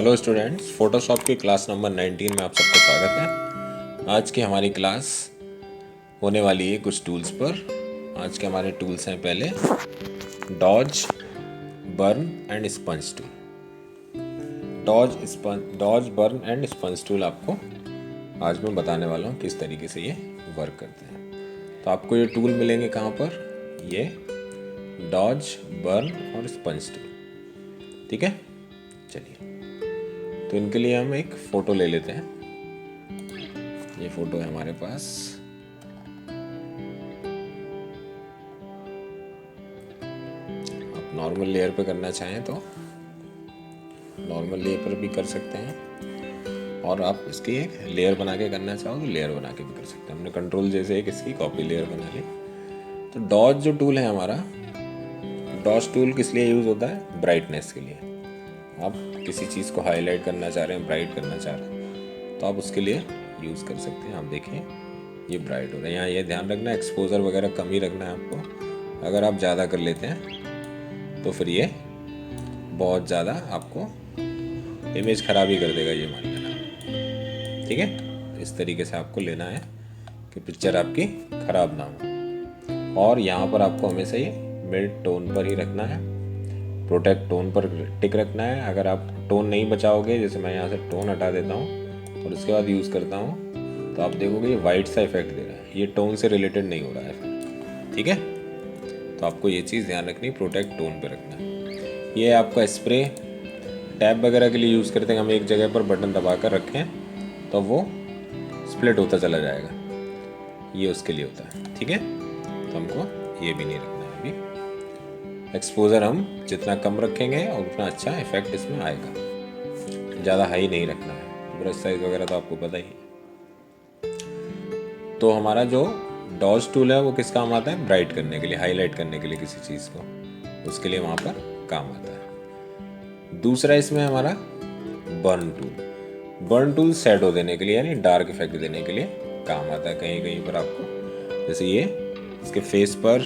Hello students, Photoshop की class number 19 में आप सबका स्वागत है। आज की हमारी क्लास होने वाली है कुछ टूल्स पर। आज के हमारे टूल्स हैं पहले dodge, burn and sponge tool. Dodge, burn and sponge tool आपको आज मैं बताने वाला हूँ किस तरीके से ये वर्क करते हैं। तो आपको ये टूल मिलेंगे कहाँ पर? ये डॉज, बर्न और स्पंज टूल। ठीक है, चलिए। तो इनके लिए हम एक फ़ोटो ले लेते हैं। ये फ़ोटो है हमारे पास। आप नॉर्मल लेयर पे करना चाहें तो नॉर्मल लेयर पर भी कर सकते हैं, और आप इसकी एक लेयर बना के करना चाहो तो लेयर बना के भी कर सकते हैं। हमने कंट्रोल जैसे एक इसकी कॉपी लेयर बना ली। तो डॉज जो टूल है हमारा, डॉज टूल किस लिए यूज़ होता है? ब्राइटनेस के लिए। आप किसी चीज़ को हाईलाइट करना चाह रहे हैं, ब्राइट करना चाह रहे हैं, तो आप उसके लिए यूज़ कर सकते हैं। आप देखें ये ब्राइट हो रहा है। यहाँ ये ध्यान रखना, एक्सपोजर वगैरह कम ही रखना है आपको। अगर आप ज़्यादा कर लेते हैं तो फिर ये बहुत ज़्यादा आपको इमेज ख़राब ही कर देगा, ये मान लेना। ठीक है, इस तरीके से आपको लेना है कि पिक्चर आपकी ख़राब ना हो। और यहाँ पर आपको हमेशा ये मिड टोन पर ही रखना है, प्रोटेक्ट टोन पर टिक रखना है। अगर आप टोन नहीं बचाओगे, जैसे मैं यहाँ से टोन हटा देता हूँ और उसके बाद यूज़ करता हूँ, तो आप देखोगे ये वाइट सा इफेक्ट दे रहा है, ये टोन से रिलेटेड नहीं हो रहा है। ठीक है, तो आपको ये चीज़ ध्यान रखनी, प्रोटेक्ट टोन पे रखना है। ये आपका स्प्रे टैब वगैरह के लिए यूज़ करते हैं। हम एक जगह पर बटन दबा कर रखें तो वो स्प्लिट होता चला जाएगा, ये उसके लिए होता है। ठीक है, तो हमको ये भी नहीं रखना है अभी। एक्सपोजर हम जितना कम रखेंगे और उतना अच्छा इफेक्ट इसमें आएगा। ज़्यादा हाई नहीं रखना है। ब्रश साइज वगैरह तो आपको पता ही है। तो हमारा जो डॉज टूल है वो किस काम आता है? ब्राइट करने के लिए, हाईलाइट करने के लिए किसी चीज़ को, उसके लिए वहाँ पर काम आता है। दूसरा इसमें हमारा burn tool. Burn tool shadow देने के लिए, यानी डार्क इफेक्ट देने के लिए काम आता है। कहीं कहीं पर आपको, जैसे ये इसके फेस पर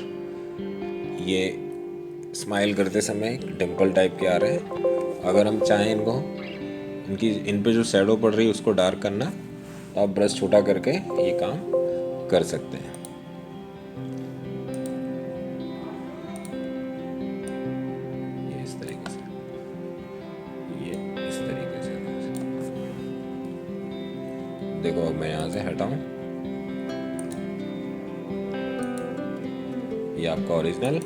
ये स्माइल करते समय डिम्पल टाइप के आ रहे हैं। अगर हम चाहें इन पे जो शैडो पड़ रही है उसको डार्क करना, तो आप ब्रश छोटा करके ये काम कर सकते हैं। ये इस तरीके से, ये इस तरीके से देखो। अब मैं यहाँ से हटाऊं, ये आपका ओरिजिनल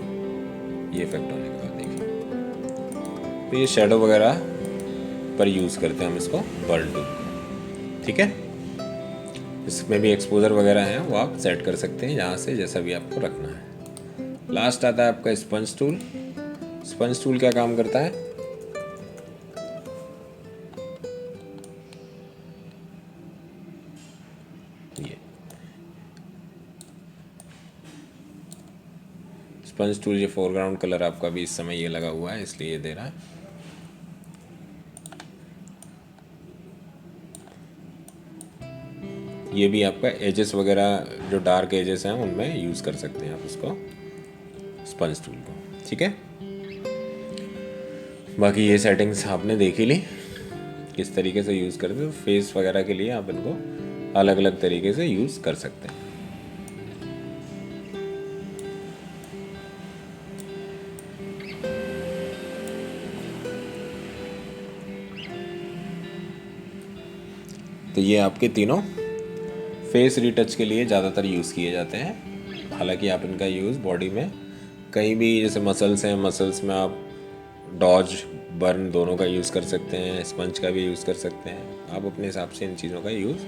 ये इफेक्ट होने के बाद देखिए। तो ये शैडो वगैरह पर यूज़ करते हैं हम इसको, बर्न टूल। ठीक है, इसमें भी एक्सपोजर वगैरह है, वो आप सेट कर सकते हैं यहाँ से, जैसा भी आपको रखना है। लास्ट आता है आपका स्पंज टूल। स्पंज टूल क्या काम करता है? ये स्पंज टूल, ये फोरग्राउंड कलर आपका भी इस समय ये लगा हुआ है, इसलिए ये दे रहा है। ये भी आपका एजेस वगैरह, जो डार्क एजेस हैं उनमें यूज़ कर सकते हैं आप इसको, स्पंज टूल को। ठीक है, बाकी ये सेटिंग्स आपने देख ही ली किस तरीके से यूज़ करते हो। फेस वगैरह के लिए आप इनको अलग अलग तरीके से यूज़ कर सकते हैं। तो ये आपके तीनों फेस रीटच के लिए ज़्यादातर यूज़ किए जाते हैं। हालांकि आप इनका यूज़ बॉडी में कहीं भी, जैसे मसल्स हैं, मसल्स में आप डॉज, बर्न दोनों का यूज़ कर सकते हैं, स्पंज का भी यूज़ कर सकते हैं। आप अपने हिसाब से इन चीज़ों का यूज़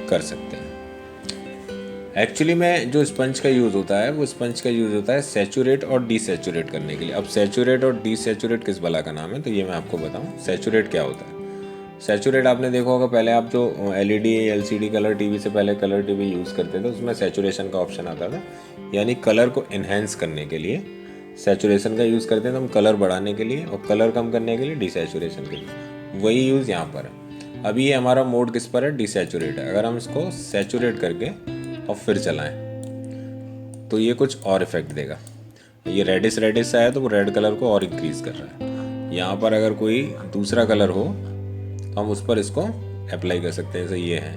कर सकते हैं। एक्चुअली में जो स्पंज का यूज़ होता है, वो स्पंज का यूज़ होता है सैचुरेट और डीसैचुरेट करने के लिए। अब सैचुरेट और डीसैचुरेट किस बला का नाम है, तो ये मैं आपको बताऊँ। सैचुरेट क्या होता है? सैचुरेट आपने देखा होगा, पहले आप जो एलईडी एलसीडी कलर टीवी से पहले कलर टीवी यूज़ करते थे, उसमें सैचुरेशन का ऑप्शन आता था, यानी कलर को इन्हेंस करने के लिए सैचुरेशन का यूज़ करते थे हम, कलर बढ़ाने के लिए, और कलर कम करने के लिए डीसैचुरेशन के लिए। वही यूज़ यहाँ पर है। अभी ये हमारा मोड किस पर है? डीसैचुरेट है। अगर हम इसको सैचुरेट करके और फिर चलाएं तो ये कुछ और इफेक्ट देगा। ये रेडिश रेडिश सा है तो वो रेड कलर को और इंक्रीज़ कर रहा है। यहाँ पर अगर कोई दूसरा कलर हो तो हम उस पर इसको अप्लाई कर सकते हैं। जैसे ये है,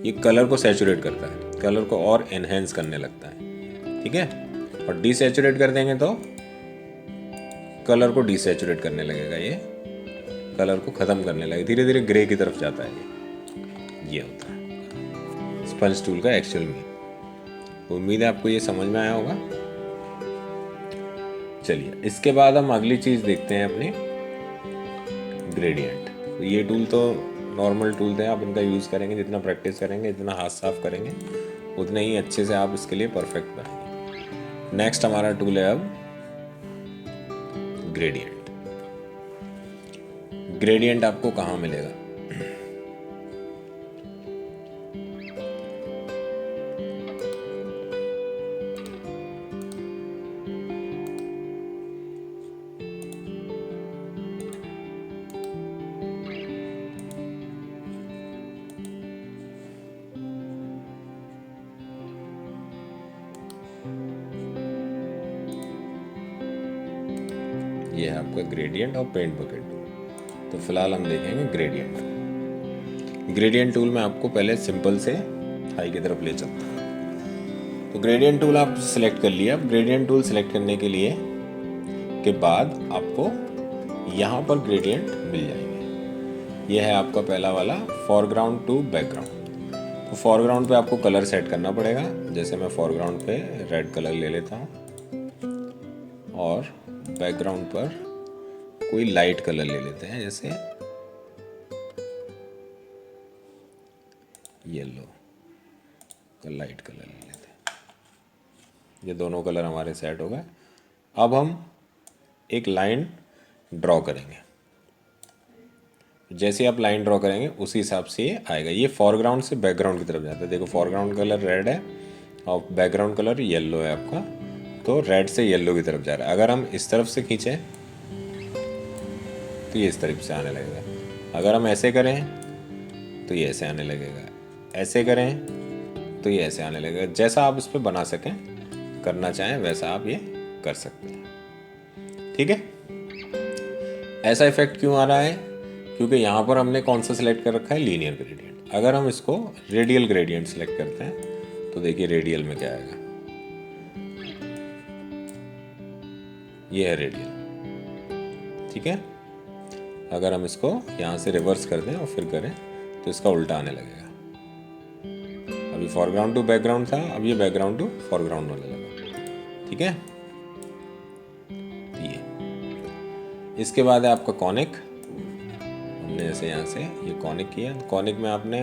ये कलर को सैचुरेट करता है, कलर को और एनहेंस करने लगता है, ठीक है। और डिसैचुरेट कर देंगे तो कलर को डिसैचुरेट करने लगेगा, ये कलर को ख़त्म करने लगेगा, धीरे धीरे ग्रे की तरफ जाता है। ये होता है स्पंज टूल का एक्चुअल में। उम्मीद है आपको ये समझ में आया होगा। चलिए, इसके बाद हम अगली चीज़ देखते हैं अपनी ग्रेडियंट। तो ये टूल तो नॉर्मल टूल थे, आप इनका यूज़ करेंगे, जितना प्रैक्टिस करेंगे, जितना हाथ साफ करेंगे, उतने ही अच्छे से आप इसके लिए परफेक्ट बनेंगे। नेक्स्ट हमारा टूल है अब ग्रेडियंट। ग्रेडियंट आपको कहाँ मिलेगा? ये है आपका ग्रेडियंट और पेंट बकेट टूल। तो फिलहाल हम देखेंगे ग्रेडियंट। ग्रेडियंट टूल में आपको पहले सिंपल से हाई की तरफ ले चलता हूँ। तो ग्रेडियंट टूल आप सिलेक्ट कर लिया। अब ग्रेडियंट टूल सिलेक्ट करने के लिए के बाद आपको यहाँ पर ग्रेडियंट मिल जाएंगे। ये है आपका पहला वाला फोरग्राउंड टू बैकग्राउंड। तो फोरग्राउंड पे आपको कलर सेट करना पड़ेगा। जैसे मैं फोरग्राउंड पे रेड कलर ले लेता हूँ और बैकग्राउंड पर कोई लाइट कलर ले लेते हैं, जैसे येलो का लाइट कलर ले लेते हैं। ये दोनों कलर हमारे सेट हो गए। अब हम एक लाइन ड्रॉ करेंगे। जैसे आप लाइन ड्रॉ करेंगे उसी हिसाब से ये आएगा। ये फोरग्राउंड से बैकग्राउंड की तरफ जाता है। देखो, फोरग्राउंड कलर रेड है और बैकग्राउंड कलर येलो है आपका, तो रेड से येलो की तरफ जा रहा है। अगर हम इस तरफ से खींचें तो ये इस तरफ से आने लगेगा। अगर हम ऐसे करें तो ये ऐसे आने लगेगा, ऐसे करें तो ये ऐसे आने लगेगा। जैसा आप इस पर बना सकें, करना चाहें, वैसा आप ये कर सकते हैं, ठीक है। ऐसा इफेक्ट क्यों आ रहा है? क्योंकि यहाँ पर हमने कौन सा सिलेक्ट कर रखा है? Linear gradient. अगर हम इसको रेडियल ग्रेडियंट सिलेक्ट करते हैं तो देखिए रेडियल में क्या आएगा। ये है रेडियल, ठीक है। अगर हम इसको यहाँ से रिवर्स कर दें और फिर करें तो इसका उल्टा आने लगेगा। अभी फोरग्राउंड टू बैकग्राउंड था, अब ये बैकग्राउंड टू फोरग्राउंड होने लगा, ठीक है। ये इसके बाद है आपका कॉनिक। हमने जैसे यहाँ से ये कॉनिक किया। कॉनिक में आपने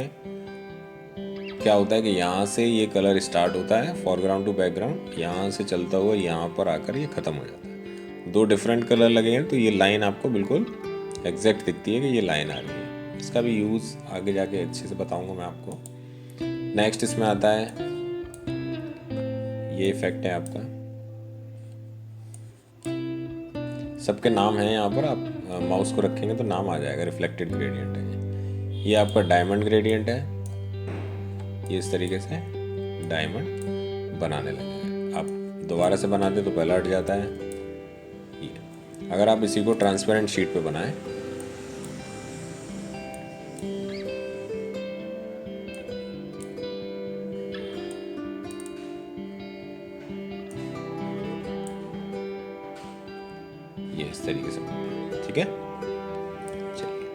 क्या होता है कि यहाँ से ये कलर स्टार्ट होता है फोरग्राउंड टू बैकग्राउंड, यहाँ से चलता हुआ यहाँ पर आकर ये ख़त्म हो जाता है। दो डिफरेंट कलर लगे हैं तो ये लाइन आपको बिल्कुल एग्जैक्ट दिखती है कि ये लाइन आ रही है। इसका भी यूज़ आगे जाके अच्छे से बताऊंगा मैं आपको। नेक्स्ट इसमें आता है ये इफेक्ट है आपका, सबके नाम हैं यहाँ पर। आप माउस को रखेंगे तो नाम आ जाएगा। रिफ्लेक्टेड ग्रेडियंट है ये आपका। डायमंड ग्रेडियंट है ये। इस तरीके से डायमंड बनाने लगेगा। आप दोबारा से बनाते तो पहला हट जाता है ये। अगर आप इसी को ट्रांसपेरेंट शीट पे बनाएं ये इस तरीके से, ठीक है। चलिए,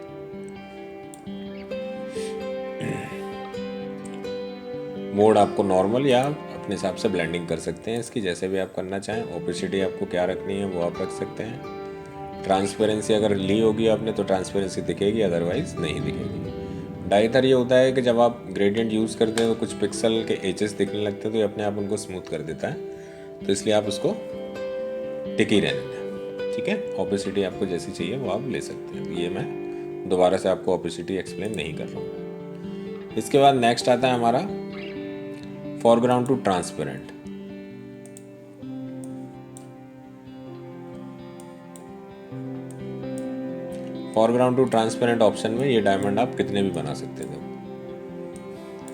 मोड आपको नॉर्मल या अपने हिसाब से ब्लेंडिंग कर सकते हैं इसकी, जैसे भी आप करना चाहें। ओपेसिटी आपको क्या रखनी है वो आप रख सकते हैं। ट्रांसपेरेंसी अगर ली होगी आपने तो ट्रांसपेरेंसी दिखेगी, अदरवाइज नहीं दिखेगी। डाइथर ये होता है कि जब आप ग्रेडियंट यूज़ करते हैं तो कुछ पिक्सल के एजेस दिखने लगते हैं तो ये अपने आप उनको स्मूथ कर देता है, तो इसलिए आप उसको टिकी रहने दें, ठीक है। ओपेसिटी आपको जैसी चाहिए वो आप ले सकते हैं। ये मैं दोबारा से आपको ओपेसिटी एक्सप्लेन नहीं कर रहा हूँ। इसके बाद नेक्स्ट आता है हमारा foreground to transparent. Foreground to transparent option में ये डायमंड आप कितने भी बना सकते थे,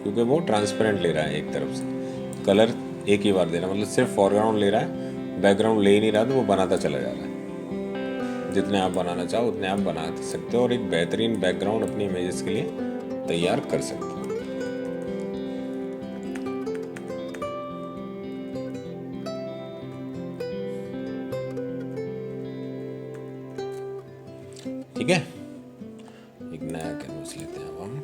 क्योंकि वो ट्रांसपेरेंट ले रहा है एक तरफ से, कलर एक ही बार दे रहा है। मतलब सिर्फ फोरग्राउंड ले रहा है, बैकग्राउंड ले ही नहीं रहा, तो वो बनाता चला जा रहा है। जितने आप बनाना चाहो उतने आप बना सकते हो और एक बेहतरीन बैकग्राउंड अपनी इमेजेस के लिए तैयार कर सकते हो। ठीक है, एक नया कैनवस लेते हैं अब हम।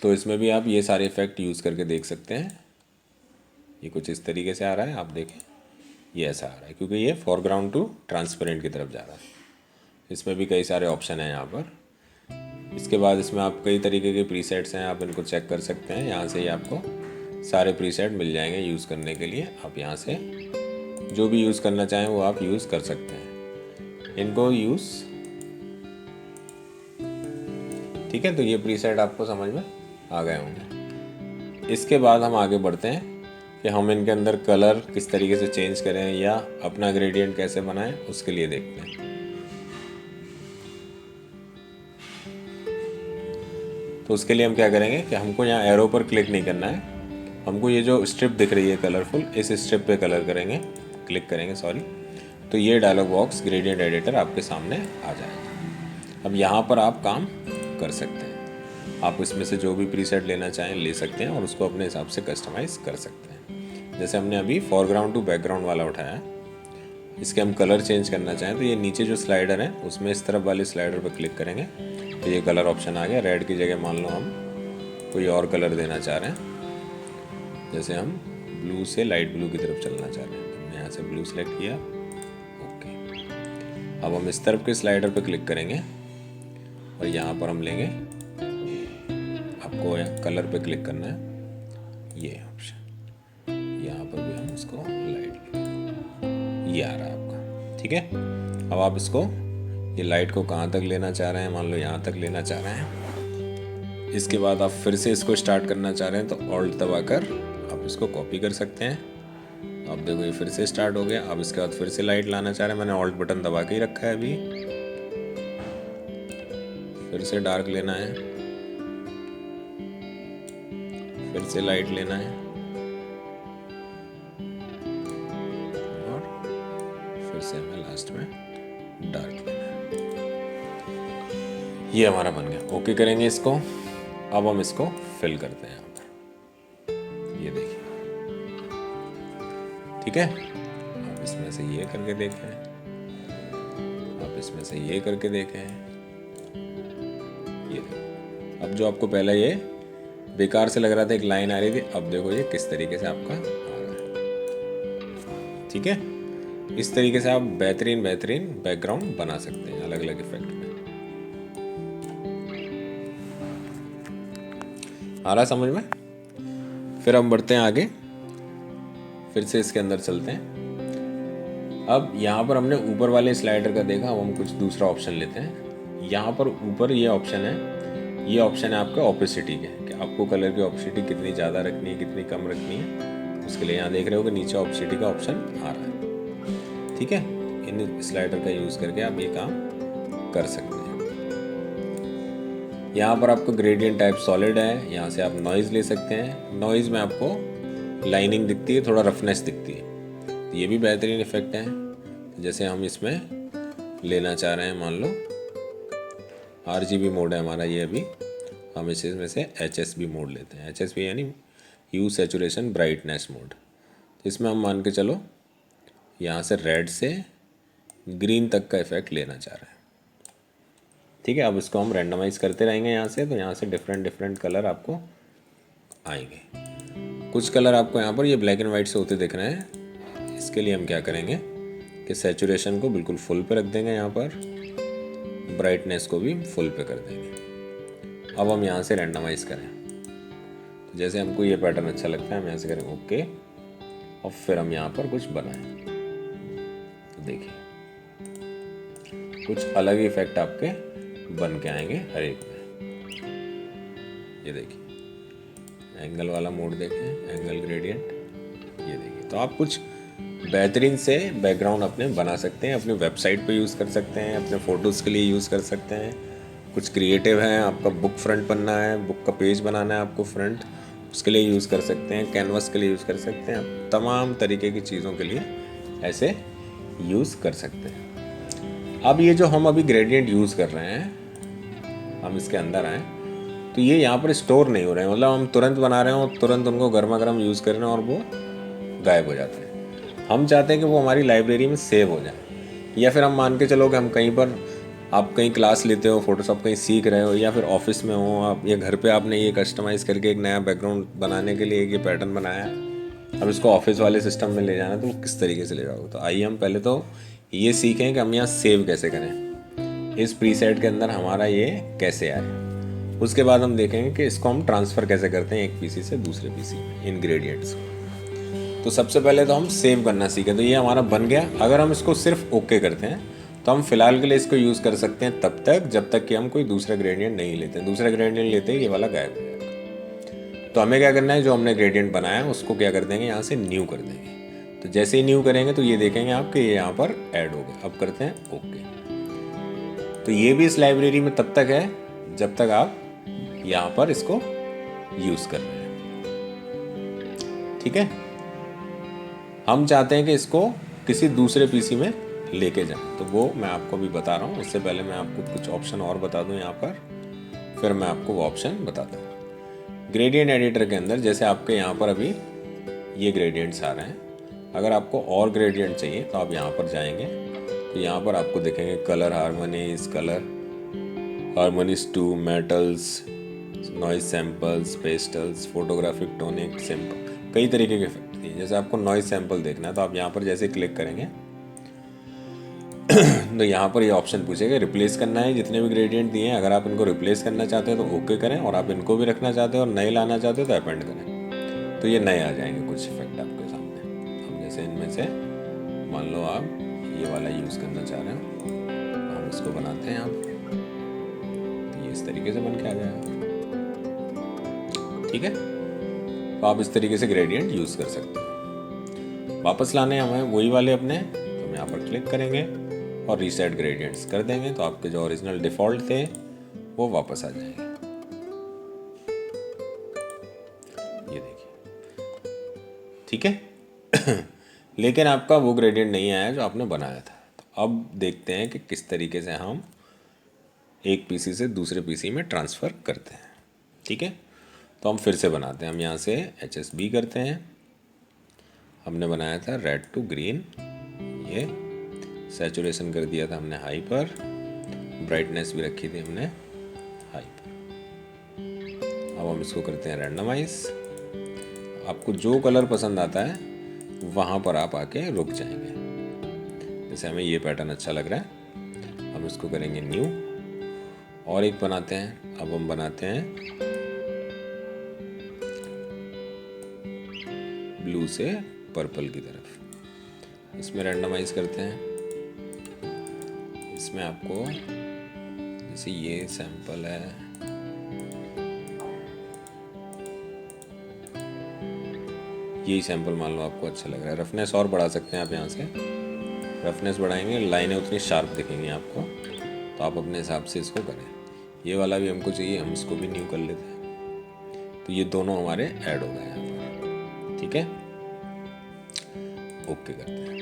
तो इसमें भी आप ये सारे इफेक्ट यूज़ करके देख सकते हैं। ये कुछ इस तरीके से आ रहा है, आप देखें ये ऐसा आ रहा है क्योंकि ये फोरग्राउंड टू ट्रांसपेरेंट की तरफ जा रहा है। इसमें भी कई सारे ऑप्शन हैं यहाँ पर। इसके बाद इसमें आप कई तरीके के प्रीसेट्स हैं, आप इनको चेक कर सकते हैं। यहाँ से ही आपको सारे प्रीसेट मिल जाएंगे यूज़ करने के लिए। आप यहाँ से जो भी यूज़ करना चाहें वो आप यूज़ कर सकते हैं इनको यूज़। ठीक है, तो ये प्रीसेट आपको समझ में आ गए होंगे। इसके बाद हम आगे बढ़ते हैं कि हम इनके अंदर कलर किस तरीके से चेंज करें या अपना ग्रेडियंट कैसे बनाएं, उसके लिए देखते हैं। तो उसके लिए हम क्या करेंगे कि हमको यहाँ एरो पर क्लिक नहीं करना है, हमको ये जो स्ट्रिप दिख रही है कलरफुल, इस स्ट्रिप पे कलर करेंगे, क्लिक करेंगे सॉरी। तो ये डायलॉग बॉक्स ग्रेडियंट एडिटर आपके सामने आ जाएगा। अब यहाँ पर आप काम कर सकते हैं, आप इसमें से जो भी प्रीसेट लेना चाहें ले सकते हैं और उसको अपने हिसाब से कस्टमाइज़ कर सकते हैं। जैसे हमने अभी फोरग्राउंड टू बैकग्राउंड वाला उठाया है, इसके हम कलर चेंज करना चाहें तो ये नीचे जो स्लाइडर है उसमें इस तरफ वाले स्लाइडर पर क्लिक करेंगे तो ये कलर ऑप्शन आ गया। रेड की जगह मान लो हम कोई और कलर देना चाह रहे हैं, जैसे हम ब्लू से लाइट ब्लू की तरफ चलना चाह रहे हैं, तो हमने यहाँ से ब्लू सेलेक्ट किया, ओके। अब हम इस तरफ के स्लाइडर पर क्लिक करेंगे और यहाँ पर हम लेंगे, आपको कलर पे क्लिक करना है, ये ऑप्शन, यहाँ पर भी हम इसको लाइट, ये आ रहा है आपका। ठीक है, अब आप इसको ये लाइट को कहाँ तक लेना चाह रहे हैं, मान लो यहाँ तक लेना चाह रहे हैं। इसके बाद आप फिर से इसको स्टार्ट करना चाह रहे हैं तो ऑल्ट दबाकर आप इसको कॉपी कर सकते हैं। अब देखो ये फिर से स्टार्ट हो गया। अब इसके बाद फिर से लाइट लाना चाह रहे हैं, मैंने ऑल्ट बटन दबा के ही रखा है अभी। फिर से डार्क लेना है, फिर से लाइट लेना है और फिर से हमें लास्ट में डार्क लेना है। ये हमारा बन गया। ओके करेंगे इसको। अब हम इसको फिल करते हैं यहाँ पर, ये देखिए। ठीक है, आप इसमें से ये करके देखें, आप इसमें से ये करके देखें, ये देखो। अब जो आपको पहले ये बेकार से लग रहा था, एक लाइन आ रही थी, अब देखो ये किस तरीके से आपका आ रहा है। ठीक है, इस तरीके से आप बेहतरीन बैकग्राउंड बना सकते हैं अलग अलग इफेक्ट में। आ रहा समझ में? फिर हम बढ़ते हैं आगे, फिर से इसके अंदर चलते हैं। अब यहाँ पर हमने ऊपर वाले स्लाइडर का देखा, अब हम कुछ दूसरा ऑप्शन लेते हैं। यहाँ पर ऊपर ये ऑप्शन है, ये ऑप्शन है आपका ओपेसिटी के, कि आपको कलर की ओपेसिटी कितनी ज़्यादा रखनी है कितनी कम रखनी है। उसके लिए यहाँ देख रहे हो कि नीचे ओपेसिटी का ऑप्शन आ रहा है। ठीक है, इन स्लाइडर का यूज़ करके आप ये काम कर सकते हैं। यहाँ पर आपको ग्रेडियंट टाइप सॉलिड है, यहाँ से आप नॉइज़ ले सकते हैं। नॉइज़ में आपको लाइनिंग दिखती है, थोड़ा रफनेस दिखती है, तो ये भी बेहतरीन इफेक्ट है। जैसे हम इसमें लेना चाह रहे हैं, मान लो RGB मोड है हमारा ये, अभी हम इसमें से HSB मोड लेते हैं। HSB यानी ह्यू सैचुरेशन ब्राइटनेस मोड। तो इसमें हम मान के चलो यहाँ से रेड से ग्रीन तक का इफेक्ट लेना चाह रहे हैं। ठीक है, अब इसको हम रैंडमाइज़ करते रहेंगे यहाँ से, तो यहाँ से डिफरेंट कलर आपको आएंगे। कुछ कलर आपको यहाँ पर ये ब्लैक एंड वाइट से होते दिख रहे हैं। इसके लिए हम क्या करेंगे कि सैचुरेशन को बिल्कुल फुल पे रख देंगे, यहाँ पर ब्राइटनेस को भी फुल पे कर देंगे। अब हम यहाँ से रैंडमाइज़ करें, तो जैसे हमको ये पैटर्न अच्छा लगता है हम यहाँ से करेंगे ओके, और फिर हम यहाँ पर कुछ बनाएं। तो देखिए कुछ अलग इफेक्ट आपके बन के आएंगे हर एक में। ये देखिए एंगल वाला मोड देखें, एंगल ग्रेडियंट, ये देखिए। तो आप कुछ बेहतरीन से बैकग्राउंड अपने बना सकते हैं, अपने वेबसाइट पे यूज़ कर सकते हैं, अपने फ़ोटोज़ के लिए यूज़ कर सकते हैं। कुछ क्रिएटिव है, आपका बुक फ्रंट बनना है, बुक का पेज बनाना है आपको फ्रंट, उसके लिए यूज़ कर सकते हैं, कैनवस के लिए यूज़ कर सकते हैं, आप तमाम तरीके की चीज़ों के लिए ऐसे यूज़ कर सकते हैं। अब ये जो हम अभी ग्रेडियंट यूज़ कर रहे हैं, हम इसके अंदर आए तो ये यहाँ पर स्टोर नहीं हो रहे हैं, मतलब हम तुरंत बना रहे हैं और तुरंत उनको गर्मा गर्म यूज़ कर रहे हैं और वो गायब हो जाते हैं। हम चाहते हैं कि वो हमारी लाइब्रेरी में सेव हो जाए, या फिर हम मान के चलो कि हम कहीं पर, आप कहीं क्लास लेते हो, फोटोशॉप कहीं सीख रहे हो, या फिर ऑफिस में हो आप, या घर पे आपने ये कस्टमाइज़ करके एक नया बैकग्राउंड बनाने के लिए ये पैटर्न बनाया है, अब इसको ऑफिस वाले सिस्टम में ले जाना है तो वो किस तरीके से ले जाओगे। तो आइए हम पहले तो ये सीखें कि हम यहाँ सेव कैसे करें, इस प्रीसेट के अंदर हमारा ये कैसे आए। उसके बाद हम देखेंगे कि इसको हम ट्रांसफ़र कैसे करते हैं एक पीसी से दूसरे पीसी में इंग्रेडिएंट्स। तो सबसे पहले तो हम सेव करना सीखें। तो ये हमारा बन गया। अगर हम इसको सिर्फ ओके करते हैं तो हम फिलहाल के लिए इसको यूज़ कर सकते हैं तब तक जब तक कि हम कोई दूसरा ग्रेडियंट नहीं लेते। दूसरा ग्रेडियंट लेते ही ये वाला गायब हो जाएगा। तो हमें क्या करना है, जो हमने ग्रेडियंट बनाया है उसको क्या कर देंगे, यहाँ से न्यू कर देंगे। तो जैसे ही न्यू करेंगे तो ये देखेंगे आप कि ये यहाँ पर ऐड हो गया। अब करते हैं ओके। तो ये भी इस लाइब्रेरी में तब तक है जब तक आप यहाँ पर इसको यूज़ कर रहे हैं। ठीक है। हम चाहते हैं कि इसको किसी दूसरे पीसी में लेके जाएं, तो वो मैं आपको भी बता रहा हूँ। उससे पहले मैं आपको कुछ ऑप्शन और बता दूँ यहाँ पर, फिर मैं आपको वो ऑप्शन बताता हूँ। ग्रेडियंट एडिटर के अंदर जैसे आपके यहाँ पर अभी ये ग्रेडियंट्स आ रहे हैं, अगर आपको और ग्रेडियंट चाहिए तो आप यहाँ पर जाएंगे तो यहाँ पर आपको दिखेंगे colour harmonies two, metals, noise samples, pastels, photographic tonic sample, कई तरीके के इफेक्ट दिए। जैसे आपको नॉइज सैम्पल देखना है तो आप यहाँ पर जैसे क्लिक करेंगे तो यहाँ पर ये ऑप्शन पूछेगा रिप्लेस करना है जितने भी ग्रेडियंट दिए हैं। अगर आप इनको रिप्लेस करना चाहते हैं तो ओके करें, और आप इनको भी रखना चाहते हो और नए लाना चाहते हो तो अपेंड करें। तो ये नए आ जाएंगे कुछ इफेक्ट आपके सामने। अब जैसे इनमें से मान लो आप ये वाला यूज़ करना चाह रहे हो, हम इसको बनाते हैं। आप तो ये इस तरीके से बन के आ जाएगा। ठीक है। तो आप इस तरीके से ग्रेडियंट यूज़ कर सकते हो। वापस लाने हमें वही वाले अपने, तो हम यहाँ पर क्लिक करेंगे और रीसेट ग्रेडियंट्स कर देंगे तो आपके जो ओरिजिनल डिफ़ॉल्ट थे वो वापस आ जाएंगे। ये देखिए। ठीक है। लेकिन आपका वो ग्रेडियंट नहीं आया जो आपने बनाया था। तो अब देखते हैं कि किस तरीके से हम एक पीसी से दूसरे पीसी में ट्रांसफ़र करते हैं। ठीक है। तो हम फिर से बनाते हैं। हम यहाँ से HSB करते हैं। हमने बनाया था रेड टू ग्रीन, ये सैचुरेशन कर दिया था हमने हाई पर, ब्राइटनेस भी रखी थी हमने हाई पर। अब हम इसको करते हैं रैंडमाइज। आपको जो कलर पसंद आता है वहाँ पर आप आके रुक जाएंगे। जैसे हमें ये पैटर्न अच्छा लग रहा है, हम इसको करेंगे न्यू और एक बनाते हैं। अब हम बनाते हैं ब्लू से पर्पल की तरफ। इसमें रैंडमाइज करते हैं। इसमें आपको जैसे ये सैंपल है, यही सैंपल मान लो आपको अच्छा लग रहा है। रफनेस और बढ़ा सकते हैं आप। यहाँ से रफनेस बढ़ाएंगे, लाइनें उतनी शार्प दिखेंगी आपको, तो आप अपने हिसाब से इसको करें। ये वाला भी हमको चाहिए, हम इसको भी न्यू कर लेते हैं। तो ये दोनों हमारे ऐड हो गए यहाँ पर। ठीक है। ओके करते हैं।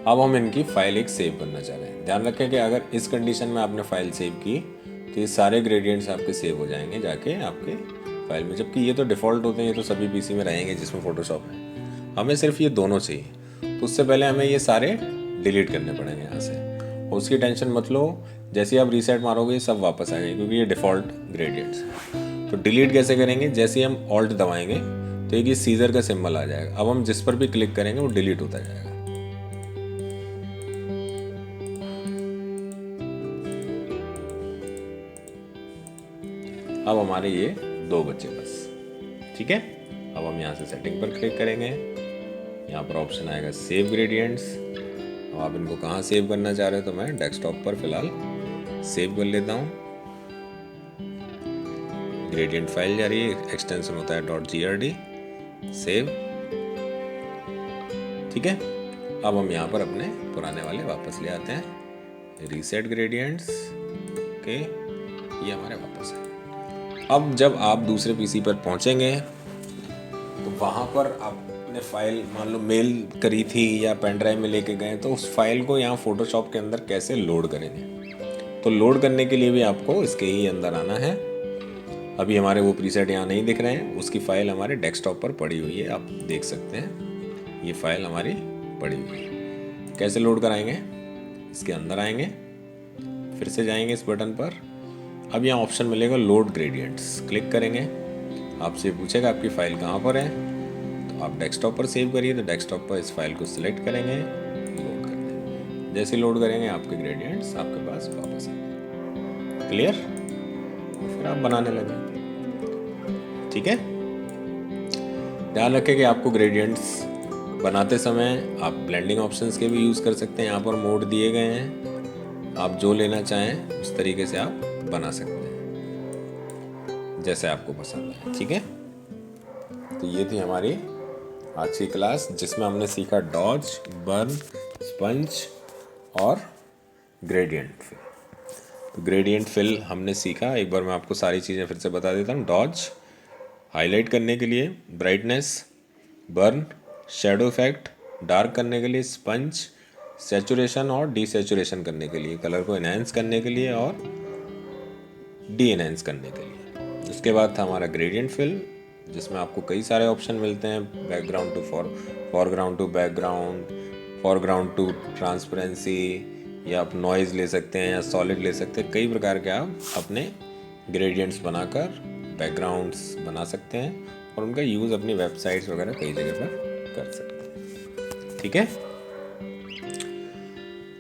अब हम इनकी फाइल एक सेव करना चाह रहे हैं। ध्यान रखें कि अगर इस कंडीशन में आपने फाइल सेव की तो ये सारे ग्रेडियंट्स आपके सेव हो जाएंगे जाके आपके फाइल में, जबकि ये तो डिफ़ॉल्ट होते हैं, ये तो सभी पीसी में रहेंगे जिसमें फ़ोटोशॉप है। हमें सिर्फ ये दोनों चाहिए, तो उससे पहले हमें ये सारे डिलीट करने पड़ेंगे यहाँ से। और उसकी टेंशन मत लो, जैसे ही आप रीसेट मारोगे ये सब वापस आ जाएंगे क्योंकि ये डिफ़ॉल्ट ग्रेडियंट्स हैं। तो डिलीट कैसे करेंगे, जैसे ही हम ऑल्ट दबाएंगे तो एक ये सीजर का सिंबल आ जाएगा। अब हम जिस पर भी क्लिक करेंगे वो डिलीट होता जाएगा। अब हमारे ये दो बच्चे बस। ठीक है। अब हम यहाँ से सेटिंग पर क्लिक करेंगे, यहाँ पर ऑप्शन आएगा सेव ग्रेडियंट्स। अब आप इनको कहाँ सेव करना चाह रहे हो, तो मैं डेस्कटॉप पर फिलहाल सेव कर लेता हूँ। ग्रेडियंट फाइल जा रही है, एक्सटेंशन होता है .grd, सेव। ठीक है। अब हम यहाँ पर अपने पुराने वाले वापस ले आते हैं, रीसेट ग्रेडियंट्स के, ये हमारे वापस है। अब जब आप दूसरे पीसी पर पहुंचेंगे तो वहाँ पर आपने फाइल मान लो मेल करी थी या पेन ड्राइव में लेके गए, तो उस फाइल को यहाँ फोटोशॉप के अंदर कैसे लोड करेंगे। तो लोड करने के लिए भी आपको इसके ही अंदर आना है। अभी हमारे वो प्रीसेट यहाँ नहीं दिख रहे हैं, उसकी फ़ाइल हमारे डेस्कटॉप पर पड़ी हुई है, आप देख सकते हैं ये फ़ाइल हमारी पड़ी हुई है। कैसे लोड कराएंगे, इसके अंदर आएंगे, फिर से जाएंगे इस बटन पर। अब यहाँ ऑप्शन मिलेगा लोड ग्रेडियंट्स, क्लिक करेंगे। आपसे पूछेगा आपकी फ़ाइल कहाँ पर है, तो आप डेस्कटॉप पर सेव करिए, तो डेस्कटॉप पर इस फाइल को सिलेक्ट करेंगे, लोड कर देंगे। जैसे लोड करेंगे आपके ग्रेडियंट्स आपके पास वापस आ जाएंगे। क्लियर, फिर आप बनाने लगे। ठीक है, ध्यान रखें कि आपको ग्रेडियंट्स बनाते समय आप ब्लेंडिंग ऑप्शंस के भी यूज़ कर सकते हैं। यहाँ पर मोड दिए गए हैं, आप जो लेना चाहें उस तरीके से आप बना सकते हैं जैसे आपको पसंद है। ठीक है, तो ये थी हमारी आज की क्लास जिसमें हमने सीखा डॉज, बर्न, स्पंज और ग्रेडियंट फिल। तो ग्रेडियंट फिल हमने सीखा, एक बार मैं आपको सारी चीज़ें फिर से बता देता हूँ। डॉज हाईलाइट करने के लिए brightness, burn shadow effect, dark करने के लिए स्पंज, सैचुरेशन और डीसैचुरेशन करने के लिए, कलर को इनहेंस करने के लिए और डी एनहेंस करने के लिए। उसके बाद था हमारा ग्रेडियंट फिल जिसमें आपको कई सारे ऑप्शन मिलते हैं, background to foreground to background, foreground to transparency, या आप नॉइज़ ले सकते हैं या सॉलिड ले सकते हैं। कई प्रकार के आप अपने ग्रेडियंट्स बनाकर बैकग्राउंड्स बना सकते हैं और उनका यूज़ अपनी वेबसाइट्स वगैरह कई जगह पर कर सकते हैं। ठीक है,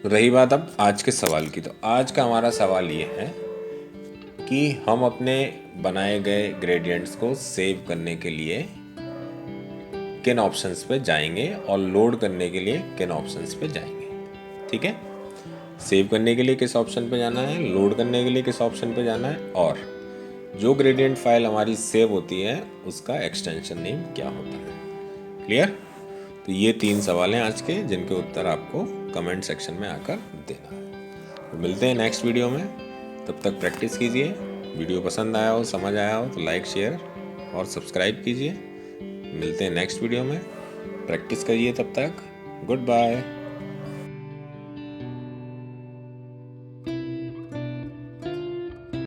रही बात अब आज के सवाल की, तो आज का हमारा सवाल ये है कि हम अपने बनाए गए ग्रेडियंट्स को सेव करने के लिए किन ऑप्शंस पे जाएंगे और लोड करने के लिए किन ऑप्शंस पे जाएंगे। ठीक है, सेव करने के लिए किस ऑप्शन पे जाना है, लोड करने के लिए किस ऑप्शन पे जाना है, और जो ग्रेडियंट फाइल हमारी सेव होती है उसका एक्सटेंशन नेम क्या होता है। क्लियर, तो ये 3 सवाल हैं आज के जिनके उत्तर आपको कमेंट सेक्शन में आकर देना है। तो मिलते हैं नेक्स्ट वीडियो में, तब तक प्रैक्टिस कीजिए। वीडियो पसंद आया हो, समझ आया हो तो लाइक, शेयर और सब्सक्राइब कीजिए। मिलते हैं नेक्स्ट वीडियो में, प्रैक्टिस करिए तब तक। Good bye.